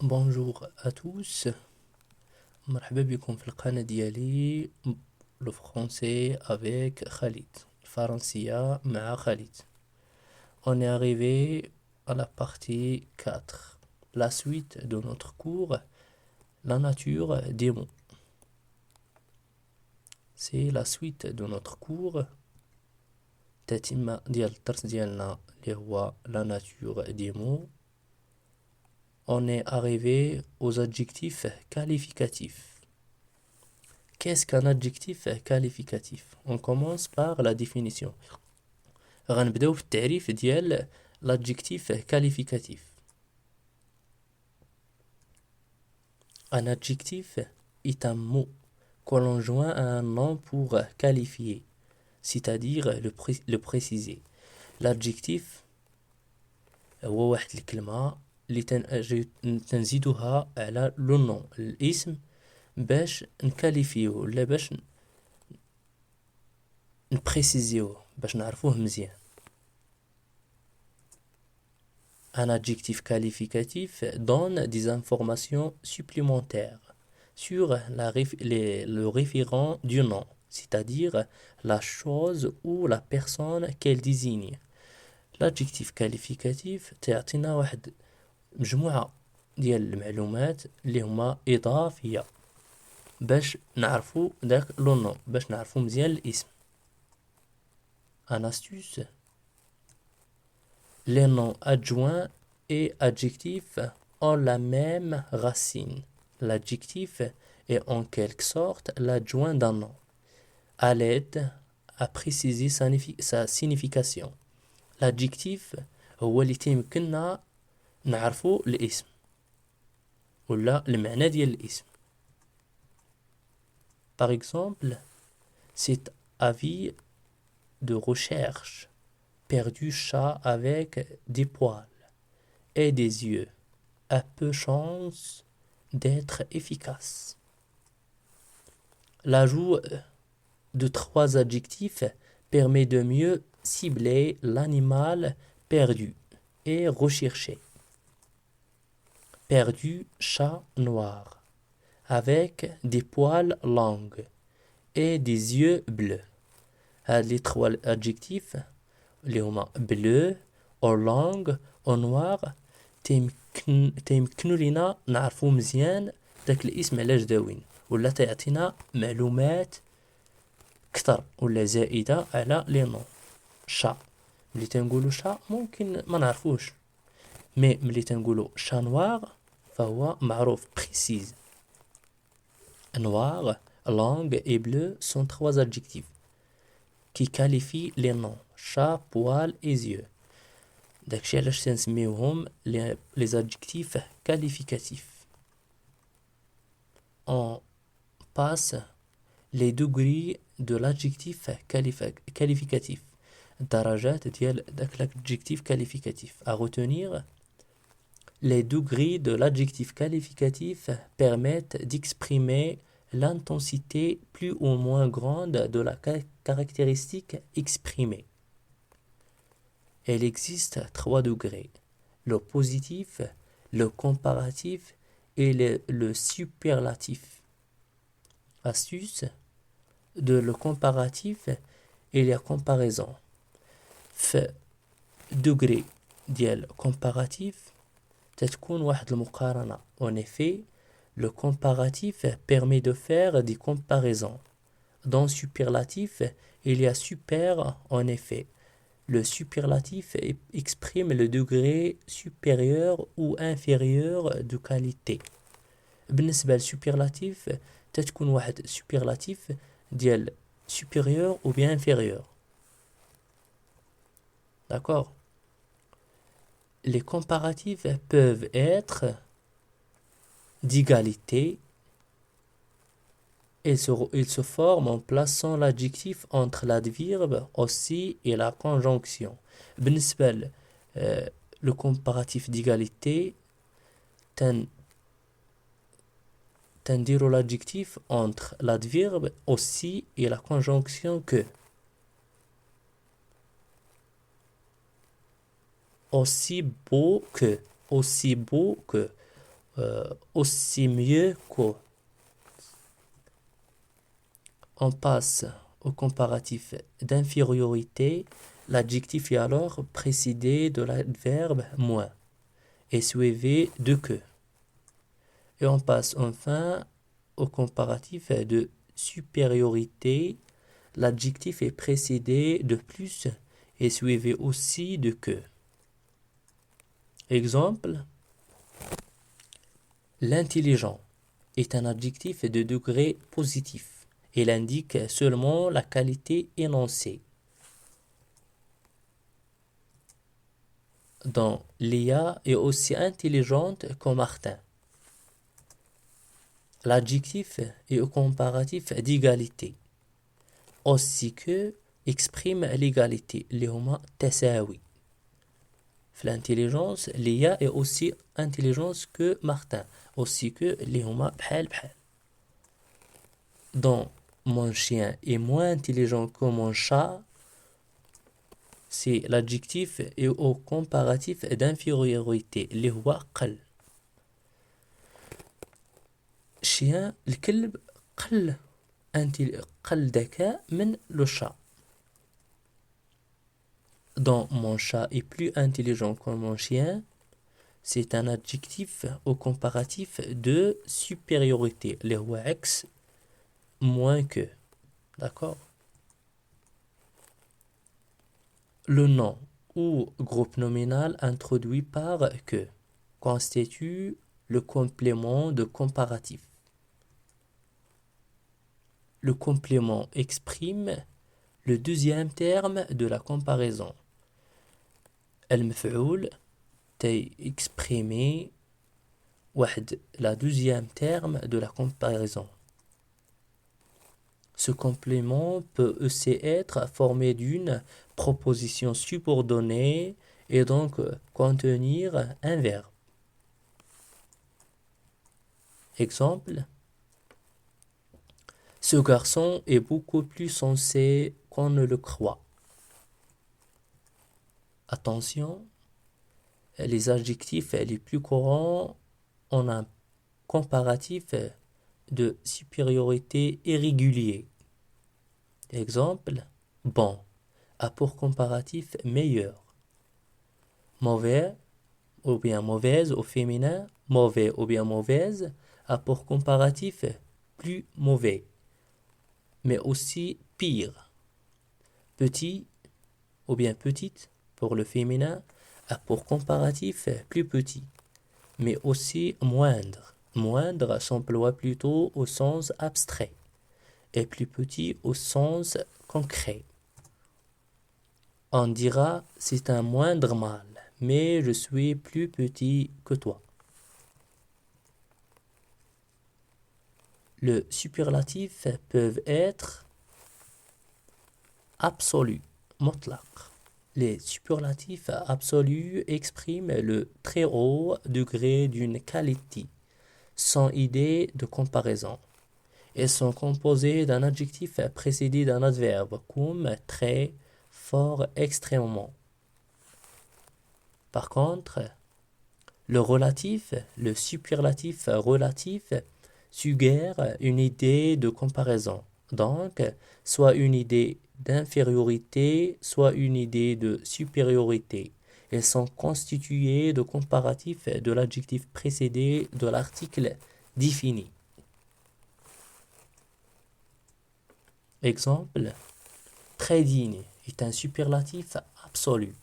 Bonjour à tous, مرحبا بكم في القناة ديالي le français avec Khalid, الفرنسية مع Khalid. On est arrivé à la partie 4, la suite de notre cours, la nature des mots. C'est la suite de notre cours, تتمة ديال الدرس ديالنا اللي هو la nature des mots. On est arrivé aux adjectifs qualificatifs. Qu'est-ce qu'un adjectif qualificatif? On commence par la définition. غنبداو في التعريف ديال l'adjectif qualificatif. Un adjectif est un mot que l'on joint à un nom pour qualifier, c'est-à-dire le préciser. L'adjectif هو واحد الكلمة اللي تنزيدها على لو نون الاسم باش نكاليفيوه ولا باش نبريسيزيوه باش نعرفوه مزيان. Un adjectif qualificatif donne des informations supplémentaires sur le référent du nom, c'est-à-dire la chose ou la personne qu'elle désigne. L'adjectif qualificatif تعطينا واحد مجموعة ديال المعلومات اللي هما إضافية باش نعرفو داك لو نون، باش نعرفو مزيان الاسم. Un astuce. Les noms adjoints et adjectifs ont la même racine. L'adjectif est en quelque sorte l'adjoint d'un nom, à l'aide à préciser sa signification. L'adjectif هو اللي تيمكننا نعرفو الاسم ولا المعنى ديال الاسم. Par exemple, cet avis de recherche perdu chat avec des poils et des yeux a peu chance d'être efficace. L'ajout de 3 adjectifs permet de mieux cibler l'animal perdu et recherché. Perdu, chat noir, avec des poils longs et des yeux bleus. Les 3 adjectifs اللي هما bleu او long او noir تيمكنوا لينا نعرفو مزيان داك الاسم علاش داوين ولا تعطينا معلومات كتر ولا زائدة على لي نون. شا ملي تنقولو شا ممكن ما نعرفوش، مي ملي تنقولو شا نواغ فهو معروف précise. Noir, long et bleu sont 3 adjectifs qui qualifient les noms chat, poil et yeux. داكشي علاش تنسميوهم les adjectifs qualificatifs. On passe les degrés de l'adjectif qualificatif. الدرجات ديال داك l'adjectif qualificatif. À retenir, les degrés de l'adjectif qualificatif permettent d'exprimer l'intensité plus ou moins grande de la caractéristique exprimée. Il existe 3 degrés, le positif, le comparatif et le superlatif. Astuce, de le comparatif et la comparaison. في degré ديال comparatif تتكون واحد المقارنة. En effet, le comparatif permet de faire des comparaisons. Dans superlatif, il y a super en effet. Le superlatif exprime le degré supérieur ou inférieur de qualité. بالنسبة للسوبرلاتيف تتكون واحد superlatif ديال supérieur ou bien inférieur. D'accord? Les comparatifs peuvent être d'égalité. Ils se forment en plaçant l'adjectif entre l'adverbe aussi et la conjonction. بالنسبة le comparatif d'égalité تنديروا l'adjectif entre l'adverbe aussi et la conjonction que. Aussi beau que, aussi beau que. aussi mieux que. On passe au comparatif d'infériorité. L'adjectif est alors précédé de l'adverbe moins et suivi de que. Et on passe enfin au comparatif de supériorité. L'adjectif est précédé de plus et suivi aussi de que. Exemple, l'intelligent est un adjectif de degré positif. Il indique seulement la qualité énoncée. Donc, Léa est aussi intelligente que Martin. L'adjectif est au comparatif d'égalité. Aussi que exprime l'égalité. اللي هما تساوي. L'intelligence, Léa est aussi intelligente que Martin. Aussi que اللي هما بحال بحال. Donc, mon chien est moins intelligent que mon chat. C'est l'adjectif et au comparatif d'infériorité. اللي هو قل. chien, الكلب قل ذكاء من le chat. Donc, mon chat est plus intelligent que mon chien. C'est un adjectif au comparatif de supériorité. اللي هو عكس moins que. D'accord? Le nom ou groupe nominal introduit par que constitue le complément de comparatif. Le complément exprime le deuxième terme de la comparaison. المفعول exprimer la deuxième terme de la comparaison. Ce complément peut aussi être formé d'une proposition subordonnée et donc contenir un verbe. Exemple, ce garçon est beaucoup plus sensé qu'on ne le croit. Attention, les adjectifs les plus courants ont un comparatif de supériorité irrégulier. Exemple, bon a pour comparatif meilleur. Mauvais ou bien mauvaise au féminin, mauvais ou bien mauvaise a pour comparatif plus mauvais, mais aussi pire. Petit ou bien petite pour le féminin a pour comparatif plus petit, mais aussi moindre. Moindre s'emploie plutôt au sens abstrait et plus petit au sens concret. On dira c'est un moindre mal, mais je suis plus petit que toi. Le superlatif peuvent être absolus, mutlaq. Les superlatifs absolus expriment le très haut degré d'une qualité, sans idée de comparaison, et sont composés d'un adjectif précédé d'un adverbe, comme très, fort, extrêmement. Par contre, le superlatif relatif, suggère une idée de comparaison, donc soit une idée d'infériorité, soit une idée de supériorité. Elles sont constituées de comparatifs de l'adjectif précédé de l'article défini. Exemple, très digne est un superlatif absolu.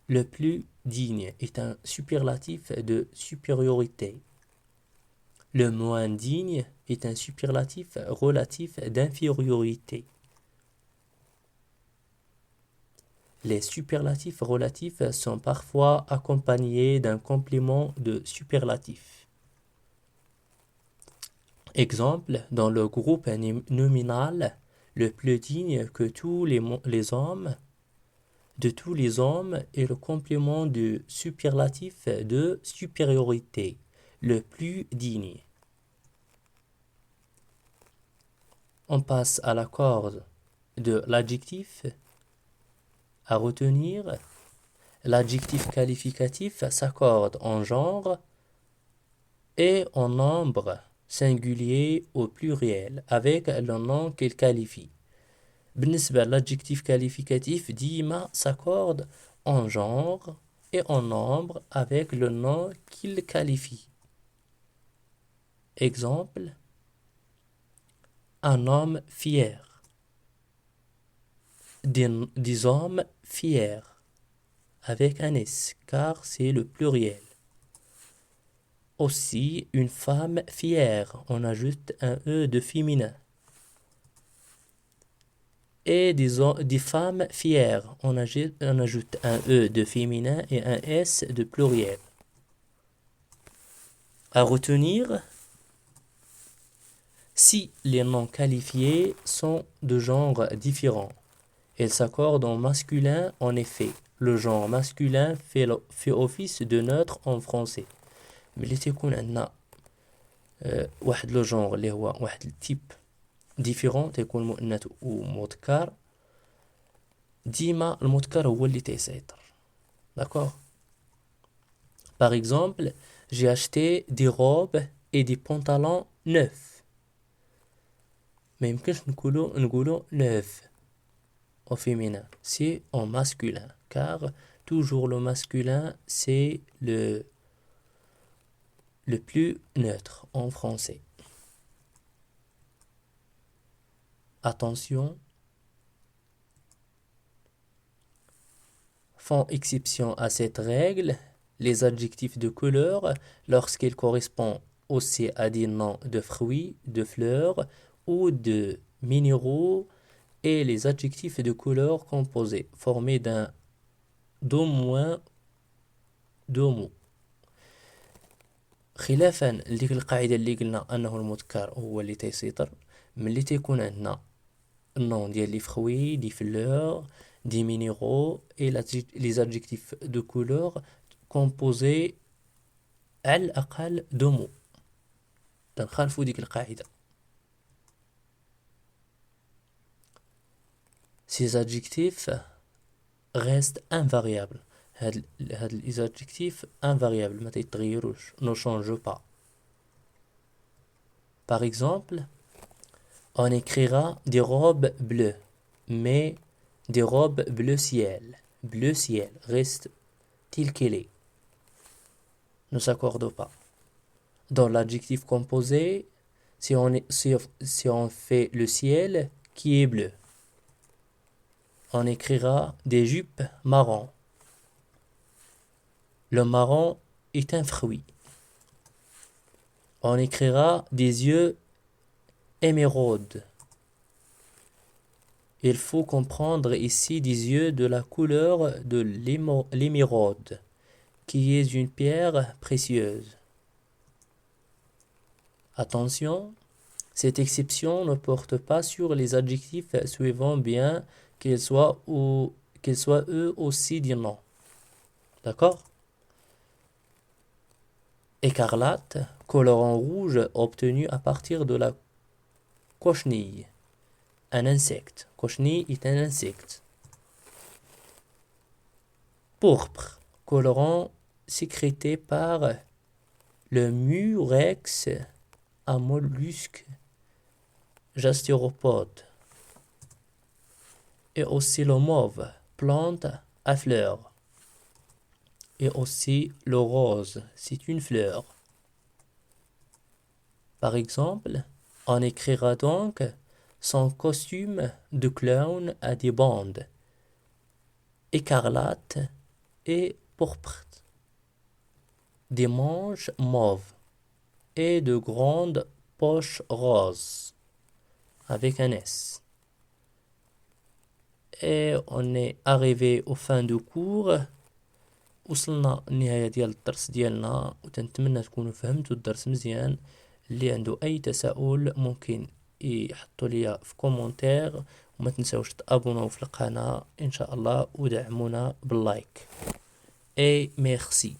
Le plus digne est un superlatif de supériorité. Le moins digne est un superlatif relatif d'infériorité. Les superlatifs relatifs sont parfois accompagnés d'un complément de superlatif. Exemple, dans le groupe nominal, le plus digne que tous les hommes, de tous les hommes est le complément du superlatif de supériorité, le plus digne. On passe à l'accord de l'adjectif. À retenir, l'adjectif qualificatif s'accorde en genre et en nombre singulier au pluriel avec le nom qu'il qualifie. بالنسبة l'adjectif qualificatif ديما s'accorde en genre et en nombre avec le nom qu'il qualifie. Exemple, un homme fier. Des hommes fiers avec un S car c'est le pluriel. Aussi une femme fière, on ajoute un E de féminin. Et des femmes fières, on ajoute un E de féminin et un S de pluriel. À retenir, si les noms qualifiés sont de genres différents, ils s'accordent en masculin en effet. Le genre masculin fait office de neutre en français. ملي تيكون عندنا واحد لو جونغ اللي هو واحد التيب ديفيرون تيكون مؤنث ومذكر ديما المذكر هو اللي تيسيطر. D'accord. Par exemple, j'ai acheté des robes et des pantalons neufs. ما يمكنش نقولوا neuf au féminin, c'est en masculin car toujours le masculin c'est le plus neutre en français. Attention, font exception à cette règle les adjectifs de couleur lorsqu'ils correspondent aussi à des noms de fruits, de fleurs ou de minéraux et les adjectifs de couleur composés formés d'au moins deux mots. خلافا لديك القاعدة اللي قلنا أنه المذكر هو اللي تيسيطر ملي تيكون عندنا النون ديال لي فخوي دي فلور دي مينيرو et les adjectifs de couleur composés على الأقل دو مو تنخالفو ديك القاعدة. Ces adjectifs restent invariables. Les adjectifs invariables ما تيتغيروش ne changent pas. Par exemple, on écrira des robes bleues, mais des robes bleu ciel. Bleu ciel reste tel qu'il est. Ne s'accorde pas. Dans l'adjectif composé, si on fait le ciel qui est bleu, on écrira des jupes marron. Le marron est un fruit. On écrira des yeux émeraude. Il faut comprendre ici des yeux de la couleur de l'émeraude, qui est une pierre précieuse. Attention, cette exception ne porte pas sur les adjectifs suivants bien qu'ils soient eux aussi des noms. D'accord? Écarlate, colorant rouge obtenu à partir de la cochenille. Un insecte. Cochenille est un insecte. Pourpre, colorant sécrété par le murex, un mollusque gastéropode. Et aussi le mauve, plante à fleurs. Et aussi le rose, c'est une fleur. Par exemple, on écrira donc son costume de clown à des bandes écarlates et pourpres, des manches mauves et de grandes poches roses avec un S. Et on est arrivé au fin du cours. وصلنا النهاية ديال الدرس ديالنا وتنتمنى تكونوا فهمتوا الدرس مزيان. اللي عنده اي تساؤل ممكن يحطوا لي في كومنتير وما تنساوش تابونوا في القناة ان شاء الله ودعمونا باللايك. اي ميرسي.